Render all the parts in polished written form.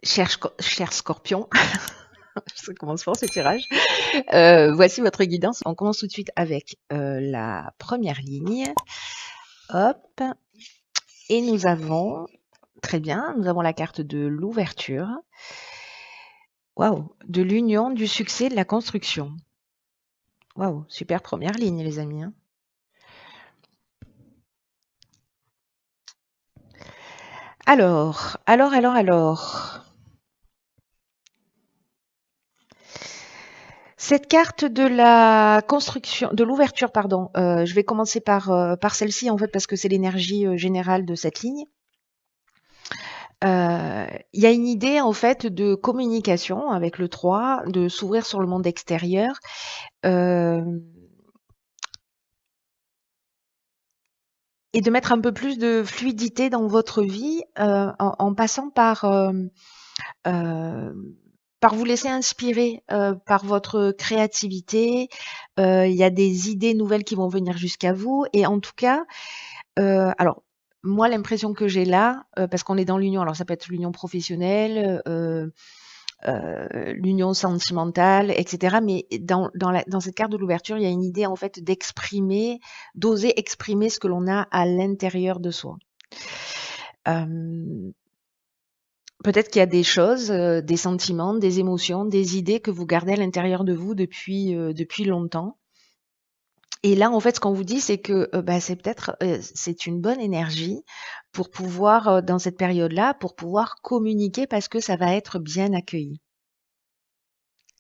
Cher Scorpion, ça commence fort ce tirage. Voici votre guidance. On commence tout de suite avec la première ligne. Hop. Et nous avons, très bien, nous avons la carte de l'ouverture. Waouh, de l'union, du succès, de la construction. Waouh, super première ligne, les amis, hein. Alors. Cette carte de la construction, de l'ouverture, pardon. Je vais commencer par celle-ci en fait parce que c'est l'énergie générale de cette ligne. Il y a une idée en fait de communication avec le 3, de s'ouvrir sur le monde extérieur. Euh, et de mettre un peu plus de fluidité dans votre vie en passant euh, par vous laisser inspirer par votre créativité. Il y a des idées nouvelles qui vont venir jusqu'à vous. Et en tout cas, alors, moi, l'impression que j'ai là, parce qu'on est dans l'union, alors ça peut être l'union professionnelle, l'union sentimentale, etc. Mais dans cette carte de l'ouverture, il y a une idée en fait d'exprimer, d'oser exprimer ce que l'on a à l'intérieur de soi. Euh, Peut-être qu'il y a des choses, des sentiments, des émotions, des idées que vous gardez à l'intérieur de vous depuis longtemps. Et là, en fait, ce qu'on vous dit, c'est que bah, c'est peut-être c'est une bonne énergie pour pouvoir, dans cette période-là, pour pouvoir communiquer parce que ça va être bien accueilli.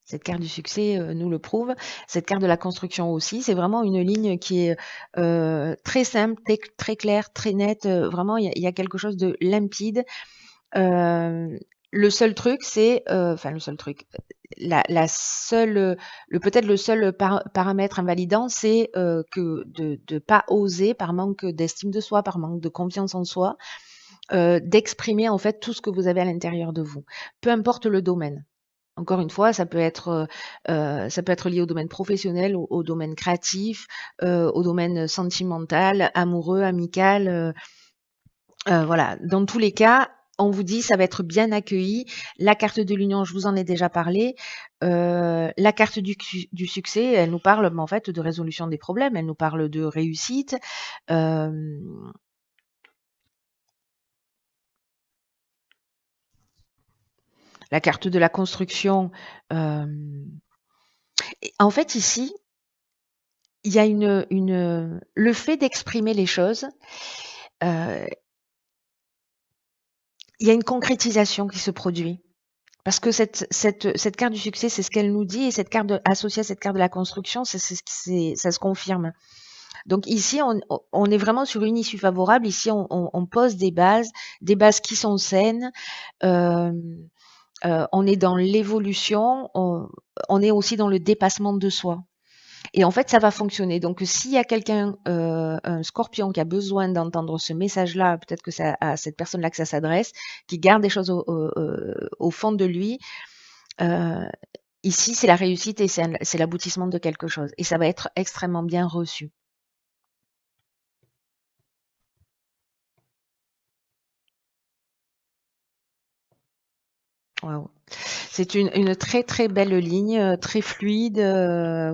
Cette carte du succès nous le prouve. Cette carte de la construction aussi, c'est vraiment une ligne qui est très simple, très claire, très nette. Vraiment, il y a quelque chose de limpide. Euh, le seul truc, c'est, enfin le seul truc, la seule, peut-être le seul paramètre invalidant, c'est que de pas oser, par manque d'estime de soi, par manque de confiance en soi, d'exprimer en fait tout ce que vous avez à l'intérieur de vous, peu importe le domaine. Encore une fois, ça peut être lié au domaine professionnel, au domaine créatif, au domaine sentimental, amoureux, amical. Voilà. Dans tous les cas, on vous dit ça va être bien accueilli. La carte de l'union, je vous en ai déjà parlé. La carte du succès, elle nous parle en fait de résolution des problèmes. Elle nous parle de réussite. Euh, la carte de la construction. euh, En fait, ici, il y a le fait d'exprimer les choses. euh, il y a une concrétisation qui se produit. Parce que cette carte du succès, c'est ce qu'elle nous dit, et cette carte associée à cette carte de la construction, ça se confirme. Donc ici, on est vraiment sur une issue favorable. Ici, on pose des bases qui sont saines. Euh, on est dans l'évolution, on est aussi dans le dépassement de soi. Et en fait, ça va fonctionner. Donc, s'il y a quelqu'un, un scorpion qui a besoin d'entendre ce message-là, peut-être que c'est à cette personne-là que ça s'adresse, qui garde des choses au fond de lui, euh, ici, c'est la réussite et c'est l'aboutissement de quelque chose. Et ça va être extrêmement bien reçu. Waouh. C'est une très très belle ligne, très fluide,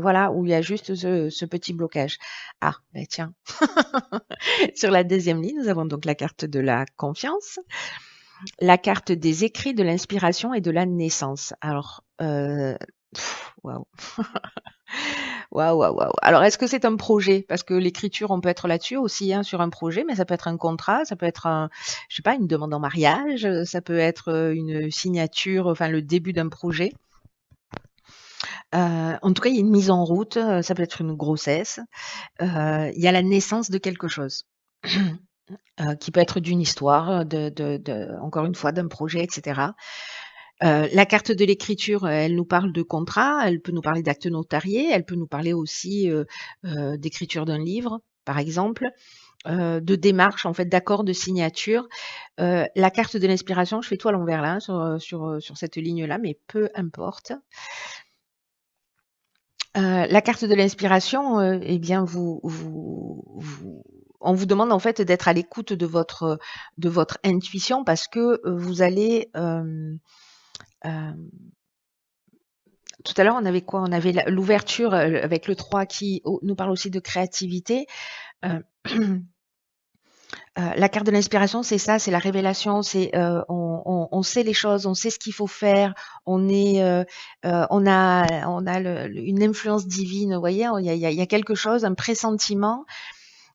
voilà, où il y a juste ce petit blocage. Ah, ben tiens. Sur la deuxième ligne, nous avons donc la carte de la confiance, la carte des écrits, de l'inspiration et de la naissance. Alors, waouh, waouh, waouh, waouh. Alors, est-ce que c'est un projet? Parce que l'écriture, on peut être là-dessus aussi, hein, sur un projet, mais ça peut être un contrat, ça peut être je sais pas, une demande en mariage, ça peut être une signature, enfin le début d'un projet. En tout cas, il y a une mise en route, ça peut être une grossesse, il y a la naissance de quelque chose, qui peut être d'une histoire, encore une fois, d'un projet, et cetera. La carte de l'écriture, elle nous parle de contrat, elle peut nous parler d'actes notariés, elle peut nous parler aussi, d'écriture d'un livre, par exemple, de démarche, en fait, d'accord de signature. La carte de l'inspiration, je fais tout à l'envers là, hein, sur cette ligne-là, mais peu importe. La carte de l'inspiration, eh bien, vous on vous demande en fait d'être à l'écoute de votre intuition parce que vous allez tout à l'heure, on avait quoi? On avait l'ouverture avec le 3 qui nous parle aussi de créativité. Euh, la carte de l'inspiration, c'est ça, c'est la révélation, c'est on sait les choses, on sait ce qu'il faut faire, on a une influence divine, vous voyez, il y a quelque chose, un pressentiment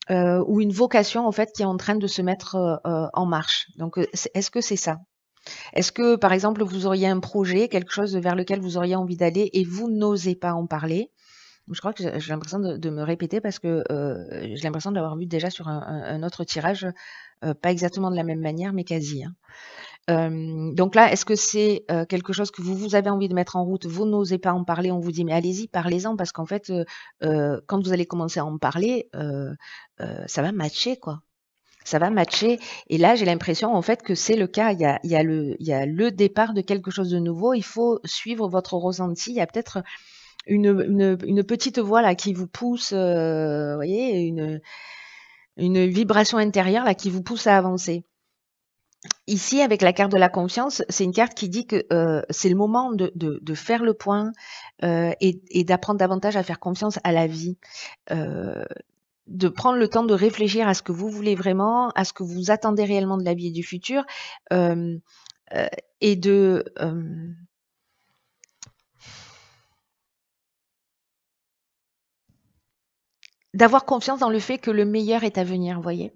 ou une vocation en fait qui est en train de se mettre en marche. Donc, est-ce que c'est ça? Est-ce que, par exemple, vous auriez un projet, quelque chose vers lequel vous auriez envie d'aller et vous n'osez pas en parler? Je crois que j'ai l'impression de me répéter parce que j'ai l'impression de l'avoir vu déjà sur un autre tirage, pas exactement de la même manière, mais quasi. Hein. Donc là, est-ce que c'est quelque chose que vous avez envie de mettre en route, vous n'osez pas en parler, on vous dit mais allez-y, parlez-en parce qu'en fait, quand vous allez commencer à en parler, ça va matcher quoi. Ça va matcher. Et là, j'ai l'impression en fait que c'est le cas. Il y a le départ de quelque chose de nouveau. Il faut suivre votre ressenti. Il y a peut-être une petite voix là qui vous pousse, vous voyez, une vibration intérieure là qui vous pousse à avancer. Ici, avec la carte de la confiance, c'est une carte qui dit que c'est le moment de faire le point et d'apprendre davantage à faire confiance à la vie. De prendre le temps de réfléchir à ce que vous voulez vraiment, à ce que vous attendez réellement de la vie et du futur, euh, et d'avoir confiance dans le fait que le meilleur est à venir, vous voyez.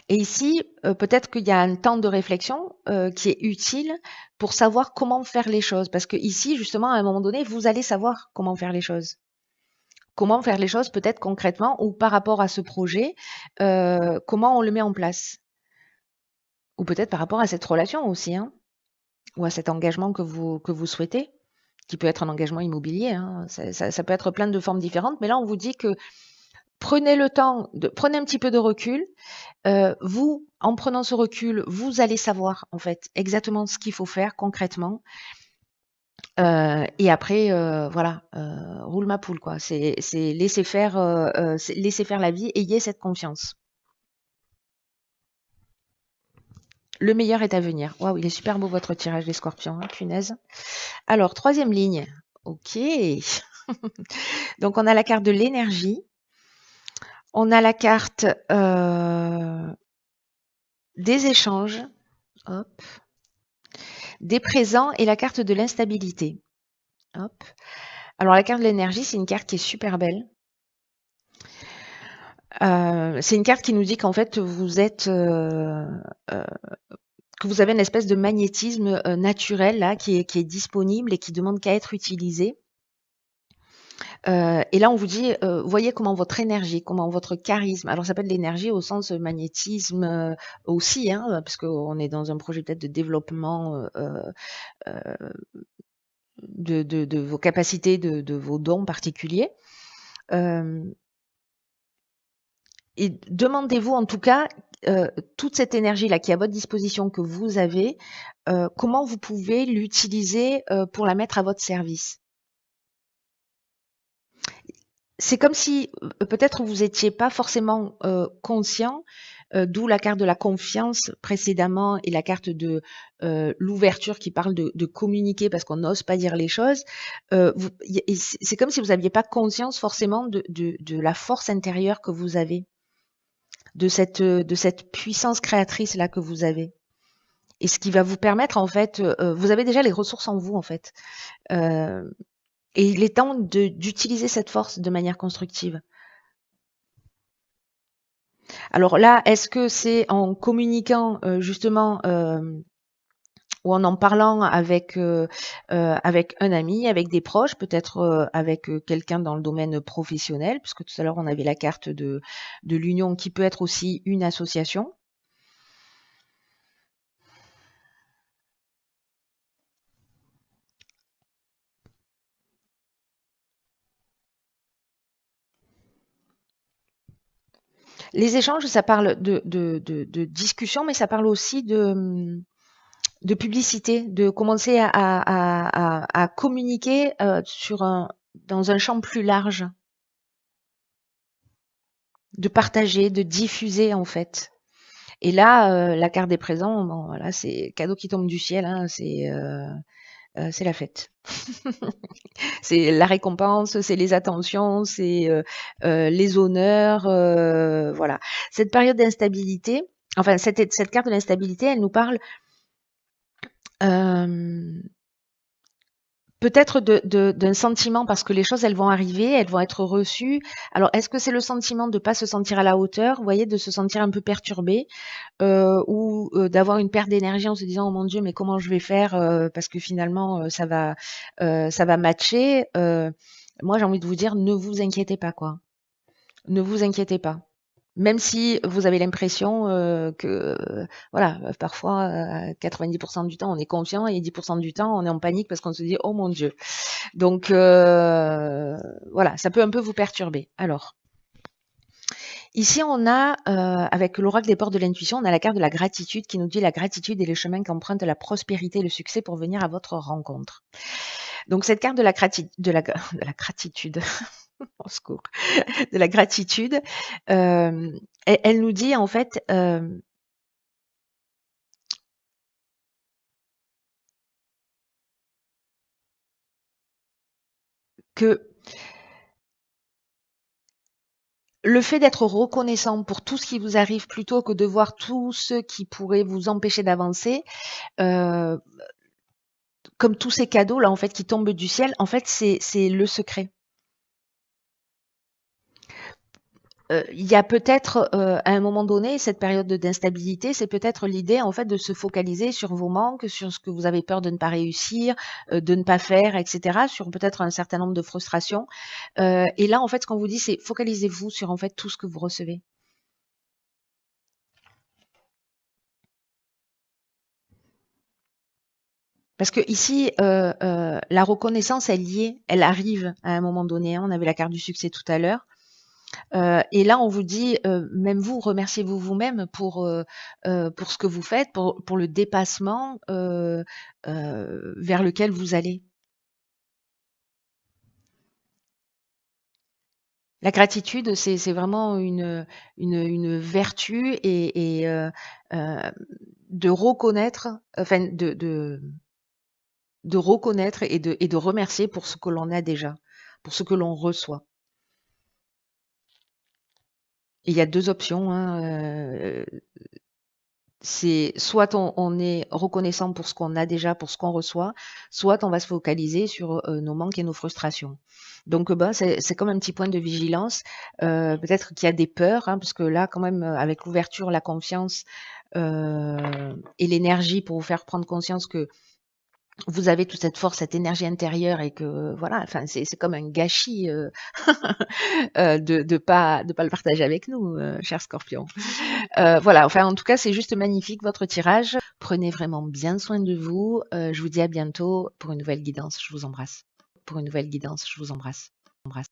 Et ici, peut-être qu'il y a un temps de réflexion qui est utile pour savoir comment faire les choses. Parce que ici, justement, à un moment donné, vous allez savoir comment faire les choses. Comment faire les choses peut-être concrètement ou par rapport à ce projet, comment on le met en place. Ou peut-être par rapport à cette relation aussi, hein, ou à cet engagement que vous souhaitez, qui peut être un engagement immobilier. Hein. Ça peut être plein de formes différentes, mais là, on vous dit que prenez le temps, prenez un petit peu de recul. Vous, en prenant ce recul, vous allez savoir en fait exactement ce qu'il faut faire concrètement. Et après, voilà, roule ma poule quoi. C'est laisser faire la vie. Ayez cette confiance. Le meilleur est à venir. Waouh, il est super beau votre tirage des scorpions, hein, punaise. Alors, troisième ligne. Ok. Donc, on a la carte de l'énergie. On a la carte des échanges. Hop. Des présents et la carte de l'instabilité. Hop. Alors, la carte de l'énergie, c'est une carte qui est super belle. C'est une carte qui nous dit qu'en fait, vous êtes... que vous avez une espèce de magnétisme naturel là, qui est disponible et qui demande qu'à être utilisé. Et là, on vous dit, voyez comment votre énergie, comment votre charisme, alors ça peut être l'énergie au sens magnétisme aussi, hein, parce qu'on est dans un projet peut-être de développement de vos capacités, de vos dons particuliers. Et demandez-vous en tout cas, toute cette énergie-là qui est à votre disposition, que vous avez, comment vous pouvez l'utiliser pour la mettre à votre service. C'est comme si peut-être vous n'étiez pas forcément conscient, d'où la carte de la confiance précédemment et la carte de l'ouverture qui parle de communiquer parce qu'on n'ose pas dire les choses. C'est comme si vous n'aviez pas conscience forcément de la force intérieure que vous avez, de cette puissance créatrice là que vous avez. Et ce qui va vous permettre en fait, vous avez déjà les ressources en vous en fait. Et il est temps d'utiliser cette force de manière constructive. Alors là, est-ce que c'est en communiquant justement ou en parlant avec un ami, avec des proches, peut-être avec quelqu'un dans le domaine professionnel, puisque tout à l'heure on avait la carte de l'union qui peut être aussi une association. Les échanges, ça parle de discussion, mais ça parle aussi de publicité, de commencer à communiquer dans un champ plus large. de partager, de diffuser en fait. Et là, la carte des présents, bon voilà, c'est cadeau qui tombe du ciel, hein, c'est la fête. C'est la récompense, c'est les attentions, c'est les honneurs, voilà. Cette période d'instabilité, enfin cette carte de l'instabilité, elle nous parle euh, peut-être d'un sentiment parce que les choses, elles vont arriver, elles vont être reçues. Alors, est-ce que c'est le sentiment de pas se sentir à la hauteur, vous voyez, de se sentir un peu perturbé, ou d'avoir une perte d'énergie en se disant: «Oh mon Dieu, mais comment je vais faire, parce que finalement, ça va matcher», moi, j'ai envie de vous dire: ne vous inquiétez pas, quoi. Ne vous inquiétez pas. Même si vous avez l'impression, que, voilà, parfois, 90 du temps, on est confiant et 10 du temps, on est en panique parce qu'on se dit: «Oh mon Dieu». Donc voilà, ça peut un peu vous perturber. Alors, ici on a, avec l'oracle des portes de l'intuition, on a la carte de la gratitude qui nous dit: «La gratitude est le chemin qu'emprunte la prospérité et le succès pour venir à votre rencontre». Donc cette carte de la de la gratitude, au secours, de la gratitude, elle nous dit en fait, que le fait d'être reconnaissant pour tout ce qui vous arrive plutôt que de voir tout ce qui pourrait vous empêcher d'avancer, heu, comme tous ces cadeaux là en fait qui tombent du ciel, en fait c'est le secret. Il y a peut-être, à un moment donné, cette période d'instabilité, c'est peut-être l'idée en fait de se focaliser sur vos manques, sur ce que vous avez peur de ne pas réussir, de ne pas faire et cetera, sur peut-être un certain nombre de frustrations, et là en fait ce qu'on vous dit c'est focalisez-vous sur en fait tout ce que vous recevez. Parce que ici, la reconnaissance elle y est, elle arrive à un moment donné, hein. On avait la carte du succès tout à l'heure. Et là, on vous dit, même vous, remerciez-vous vous-même pour ce que vous faites, pour le dépassement vers lequel vous allez. La gratitude, c'est vraiment une vertu et de reconnaître, enfin de reconnaître et de remercier pour ce que l'on a déjà, pour ce que l'on reçoit. Et il y a 2 options, hein, c'est soit on est reconnaissant pour ce qu'on a déjà, pour ce qu'on reçoit, soit on va se focaliser sur, nos manques et nos frustrations. Donc, bah, c'est comme un petit point de vigilance. Peut-être qu'il y a des peurs, hein, parce que là, quand même, avec l'ouverture, la confiance, et l'énergie pour vous faire prendre conscience que vous avez toute cette force, cette énergie intérieure et que voilà, enfin, c'est comme un gâchis, de pas le partager avec nous, cher Scorpion. Voilà, enfin en tout cas, c'est juste magnifique votre tirage. Prenez vraiment bien soin de vous. Je vous dis à bientôt pour une nouvelle guidance. Je vous embrasse. Pour une nouvelle guidance, je vous embrasse.